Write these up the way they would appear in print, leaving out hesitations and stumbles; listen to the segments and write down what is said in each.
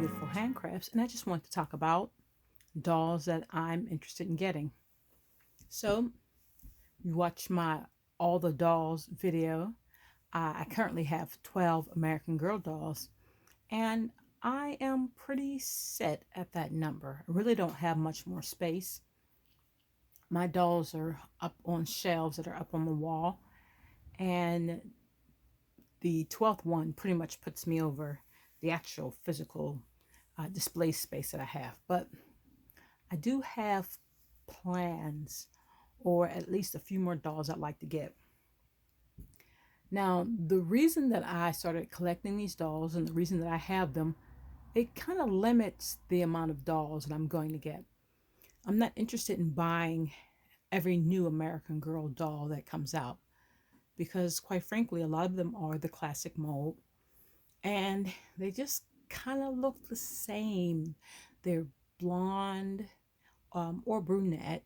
beautiful handcrafts, and I just want to talk about dolls that I'm interested in getting. So, you watch my All the Dolls video. I currently have 12 American Girl dolls, and I am pretty set at that number. I really don't have much more space. My dolls are up on shelves that are up on the wall, and the 12th one pretty much puts me over the actual physical display space that I have. But I do have plans, or at least a few more dolls I'd like to get. Now, the reason that I started collecting these dolls and the reason that I have them, it kind of limits the amount of dolls that I'm going to get. I'm not interested in buying every new American Girl doll that comes out because, quite frankly, a lot of them are the classic mold and they just kind of look the same. They're blonde or brunette,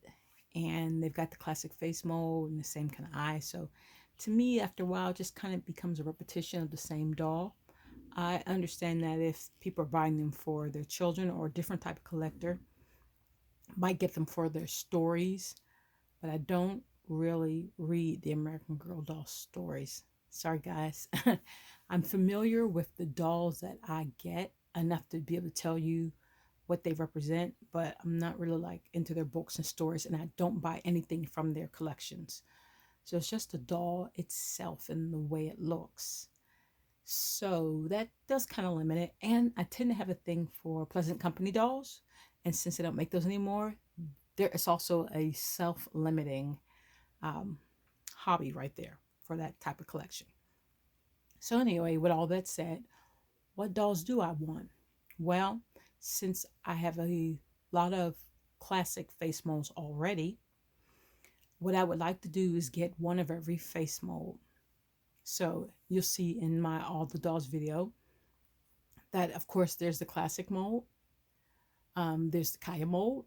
and they've got the classic face mold and the same kind of eyes. So to me, after a while, it just kind of becomes a repetition of the same doll. I understand that if people are buying them for their children or a different type of collector, might get them for their stories, but I don't really read the American Girl doll stories. Sorry, guys. I'm familiar with the dolls that I get enough to be able to tell you what they represent, but I'm not really like into their books and stories, and I don't buy anything from their collections. So it's just the doll itself and the way it looks. So that does kind of limit it. And I tend to have a thing for Pleasant Company dolls. And since they don't make those anymore, there is also a self-limiting um, hobby right there for that type of collection. So anyway, with all that said, what dolls do I want? Well, since I have a lot of classic face molds already, what I would like to do is get one of every face mold. So you'll see in my All the Dolls video that, of course, there's the classic mold, there's the Kaya mold,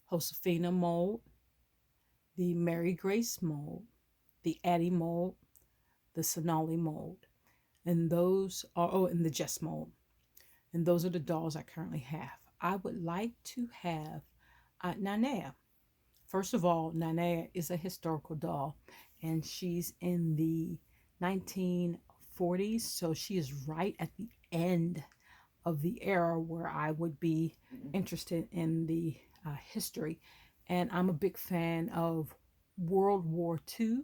Josefina mold, the Mary Grace mold, the Addie mold, the Sonali mold, and those are, oh, and the Jess mold. And those are the dolls I currently have. I would like to have Nanea. First of all, Nanea is a historical doll, and she's in the 1940s, so she is right at the end of the era where I would be interested in the history. And I'm a big fan of World War II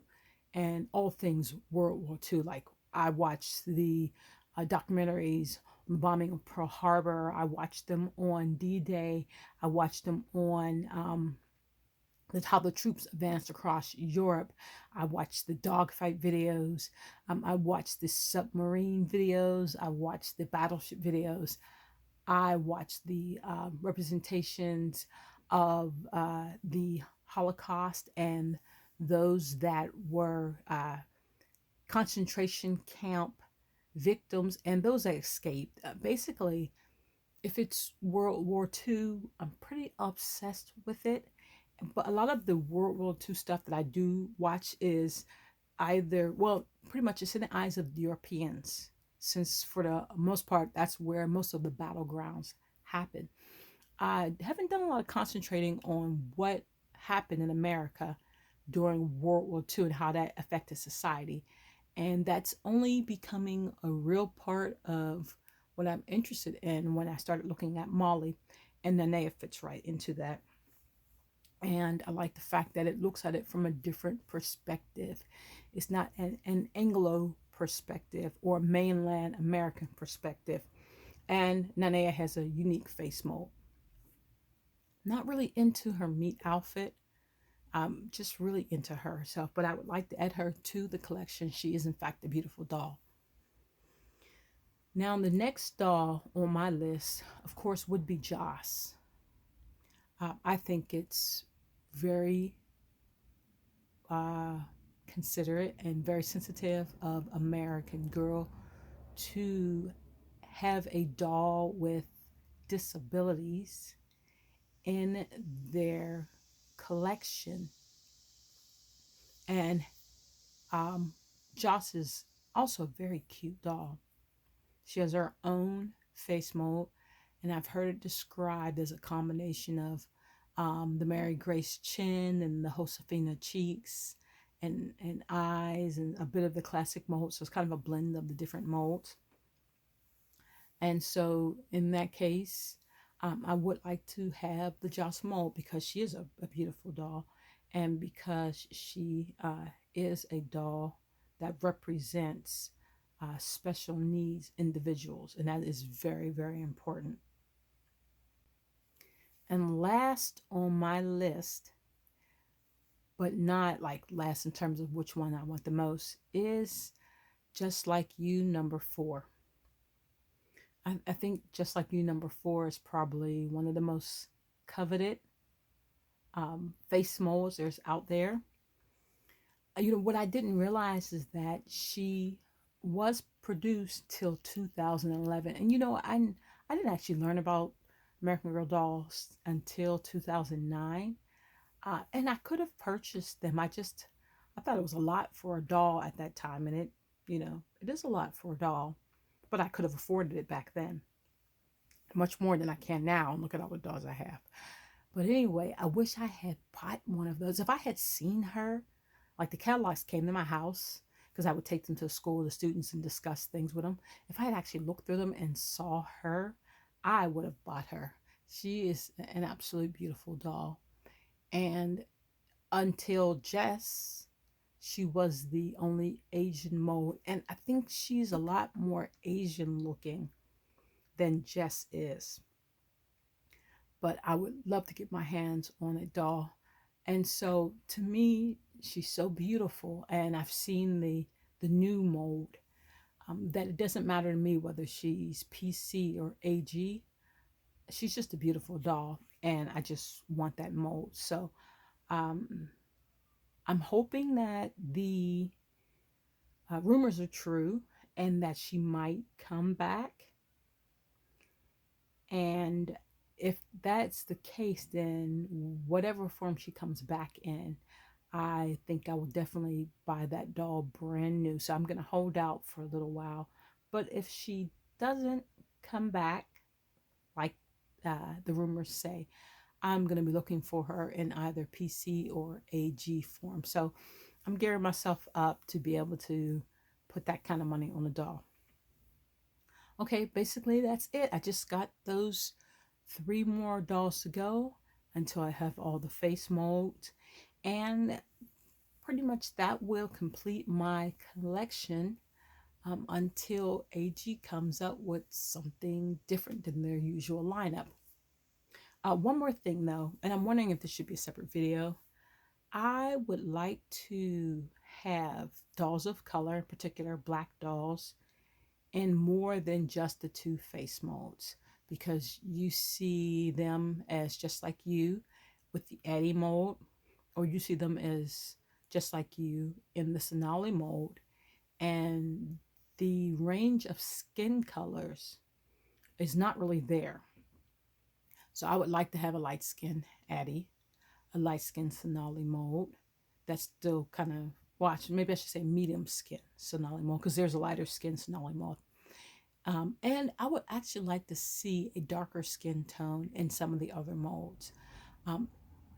and all things World War II. Like, I watched the documentaries on the bombing of Pearl Harbor. I watched them on D-Day. I watched them on how the troops advanced across Europe. I watched the dogfight videos. I watched the submarine videos. I watched the battleship videos. I watched the representations of the Holocaust and those that were concentration camp victims and those that escaped. Basically, if it's World War II, I'm pretty obsessed with it. But a lot of the World War II stuff that I do watch is either, well, pretty much it's in the eyes of the Europeans, since for the most part, that's where most of the battlegrounds happen. I haven't done a lot of concentrating on what happened in America during World War II and how that affected society. And that's only becoming a real part of what I'm interested in when I started looking at Molly, and Nanea fits right into that. And I like the fact that it looks at it from a different perspective. It's not an Anglo perspective or mainland American perspective. And Nanea has a unique face mold. Not really into her meat outfit, just really into herself, but I would like to add her to the collection. She is, in fact, a beautiful doll. Now, the next doll on my list, of course, would be Joss. I think it's very considerate and very sensitive of American Girl to have a doll with disabilities in their collection. And Joss is also a very cute doll. She has her own face mold. And I've heard it described as a combination of the Mary Grace chin and the Josefina cheeks and eyes and a bit of the classic mold. So it's kind of a blend of the different molds. And so in that case, I would like to have the Joss mold because she is a beautiful doll, and because she is a doll that represents special needs individuals, and that is very, very important. And last on my list, but not like last in terms of which one I want the most, is Just Like You number 4. I think Just Like You number 4 is probably one of the most coveted face molds there's out there. What I didn't realize is that she was produced till 2011. And I didn't actually learn about American Girl dolls until 2009. And I could have purchased them. I thought it was a lot for a doll at that time. And it is a lot for a doll, but I could have afforded it back then much more than I can now. And look at all the dolls I have. But anyway, I wish I had bought one of those. If I had seen her, like the catalogs came to my house, because I would take them to school, the students, and discuss things with them. If I had actually looked through them and saw her, I would have bought her. She is an absolute beautiful doll. And until Jess, she was the only Asian mold. And I think she's a lot more Asian looking than Jess is. But I would love to get my hands on a doll. And so to me, she's so beautiful. And I've seen the new mold, that it doesn't matter to me whether she's PC or AG. She's just a beautiful doll. And I just want that mold. So um, I'm hoping that the rumors are true and that she might come back. And if that's the case, then whatever form she comes back in, I think I will definitely buy that doll brand new. So I'm going to hold out for a little while. But if she doesn't come back, like the rumors say, I'm going to be looking for her in either PC or AG form. So I'm gearing myself up to be able to put that kind of money on a doll. Okay, basically that's it. I just got those 3 more dolls to go until I have all the face molds. And pretty much that will complete my collection until AG comes up with something different than their usual lineup. One more thing though, and I'm wondering if this should be a separate video. I would like to have dolls of color, in particular black dolls, in more than just the 2 face molds, because you see them as Just Like You with the Addie mold, or you see them as Just Like You in the Sonali mold, and the range of skin colors is not really there. So I would like to have a light skin Addie, a light skin Sonali mold that's still kind of, watch, maybe I should say medium skin Sonali mold, because there's a lighter skin Sonali mold. And I would actually like to see a darker skin tone in some of the other molds.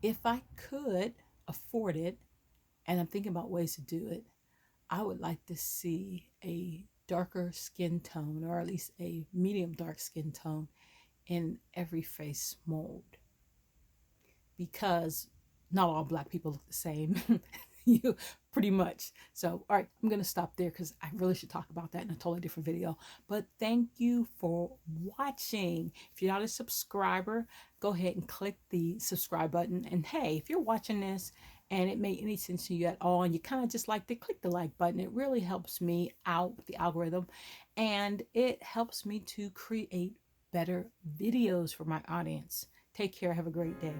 If I could afford it, and I'm thinking about ways to do it, I would like to see a darker skin tone, or at least a medium dark skin tone in every face mold, because not all black people look the same. You pretty much. So all right, I'm gonna stop there because I really should talk about that in a totally different video. But thank you for watching. If you're not a subscriber, go ahead and click the subscribe button. And hey, if you're watching this and it made any sense to you at all, and you kind of just like to click the like button, it really helps me out with the algorithm, and it helps me to create better videos for my audience. Take care. Have a great day.